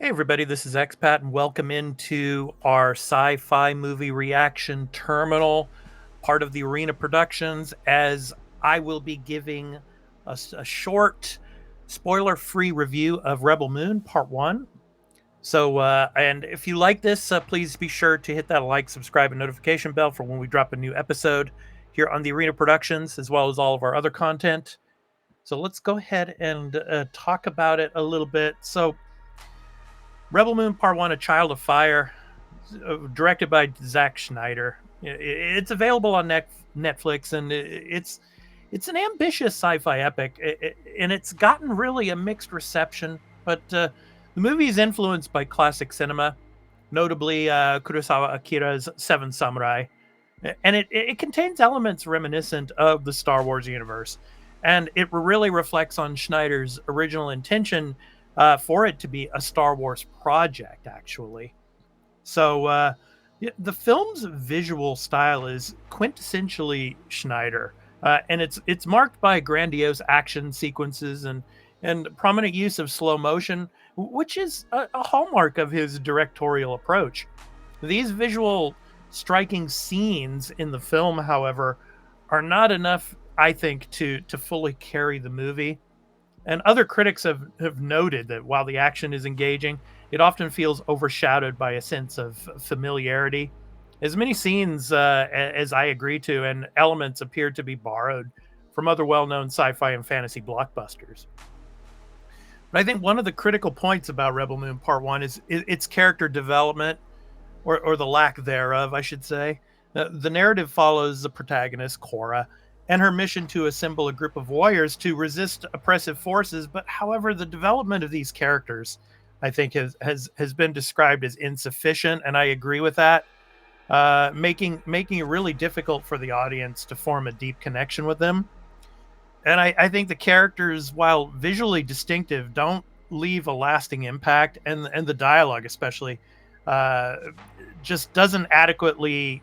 Hey everybody, this is Expat and welcome into our sci-fi movie reaction terminal, part of the Arena Productions, as I will be giving a short, spoiler-free review of Rebel Moon Part 1. And if you like this, please be sure to hit that like, subscribe, and notification bell for when we drop a new episode here on the Arena Productions, as well as all of our other content. So let's go ahead and talk about it a little bit. So Rebel Moon Part 1, A Child of Fire, directed by Zack Snyder. It's available on Netflix, and it's an ambitious sci-fi epic, and it's gotten really a mixed reception. But the movie is influenced by classic cinema, notably Kurosawa Akira's Seven Samurai, and it contains elements reminiscent of the Star Wars universe, and it really reflects on Schneider's original intention for it to be a Star Wars project, actually. The film's visual style is quintessentially Schneider, and it's marked by grandiose action sequences and prominent use of slow motion, which is a hallmark of his directorial approach. These visual striking scenes in the film, however, are not enough, I think, to fully carry the movie. And other critics have noted that while the action is engaging, it often feels overshadowed by a sense of familiarity. As many scenes as I agree to and elements appear to be borrowed from other well known sci fi and fantasy blockbusters. But I think one of the critical points about Rebel Moon Part 1 is its character development, or the lack thereof, I should say. The narrative follows the protagonist, Cora, and her mission to assemble a group of warriors to resist oppressive forces. But however, the development of these characters, I think, has been described as insufficient, and I agree with that, making it really difficult for the audience to form a deep connection with them. And I think the characters, while visually distinctive, don't leave a lasting impact, and the dialogue, especially, uh, just doesn't adequately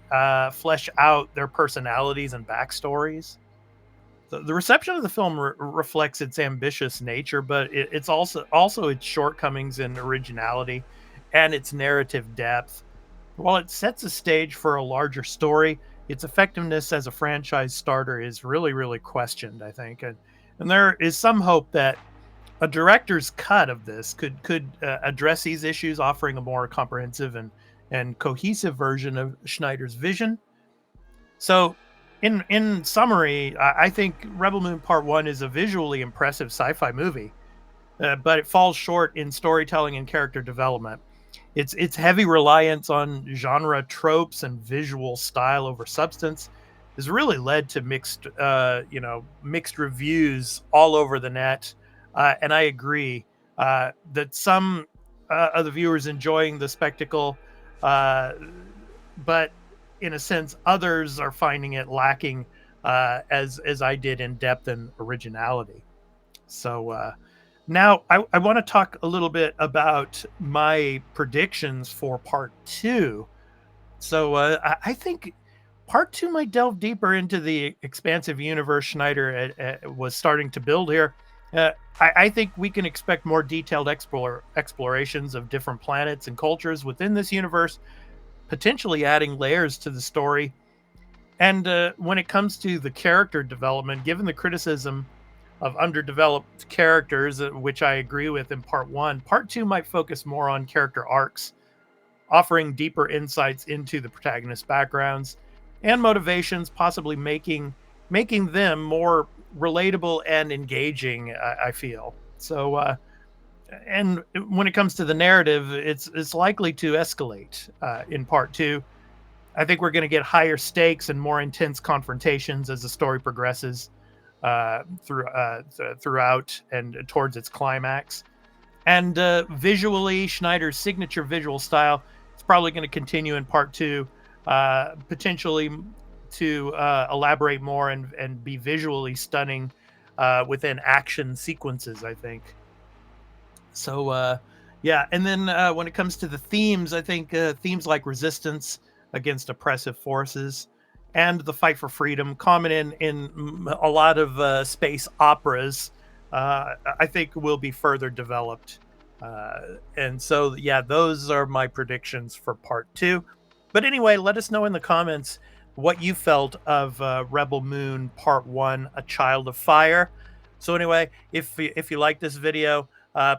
flesh out their personalities and backstories. The reception of the film reflects its ambitious nature, but it's also its shortcomings in originality and its narrative depth. While it sets a stage for a larger story, its effectiveness as a franchise starter is really questioned, I think. And there is some hope that a director's cut of this could address these issues, offering a more comprehensive and cohesive version of Schneider's vision. So, in summary, I think Rebel Moon Part 1 is a visually impressive sci-fi movie, but it falls short in storytelling and character development. Its heavy reliance on genre tropes and visual style over substance has really led to mixed reviews all over the net. And I agree that some of the viewers enjoying the spectacle, uh, but in a sense, others are finding it lacking, as I did, in depth and originality. So now I want to talk a little bit about my predictions for part two. I think part two might delve deeper into the expansive universe Schneider was starting to build here. I think we can expect more detailed explorations of different planets and cultures within this universe, potentially adding layers to the story. And when it comes to the character development, given the criticism of underdeveloped characters, which I agree with in part one, part two might focus more on character arcs, offering deeper insights into the protagonist's backgrounds and motivations, possibly making them more relatable and engaging. I feel so. And when it comes to the narrative, it's likely to escalate in part two. I think we're going to get higher stakes and more intense confrontations as the story progresses throughout and towards its climax. And visually, Schneider's signature visual style is probably going to continue in part two, potentially to elaborate more and be visually stunning within action sequences, I think. Yeah. And then when it comes to the themes, I think themes like resistance against oppressive forces and the fight for freedom, common in a lot of space operas, I think will be further developed. And so, yeah, those are my predictions for part two. But anyway, let us know in the comments what you felt of Rebel Moon Part One: A Child of Fire. So anyway, if you like this video,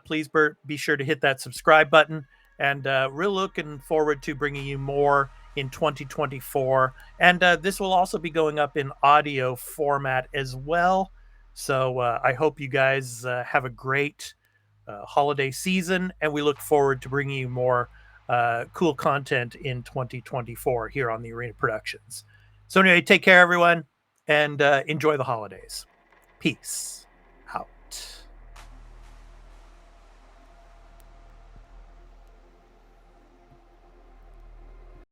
please be sure to hit that subscribe button. And we're looking forward to bringing you more in 2024. And this will also be going up in audio format as well. So I hope you guys have a great holiday season, and we look forward to bringing you more cool content in 2024 here on the Arena Productions. So anyway, take care, everyone, and enjoy the holidays. Peace out.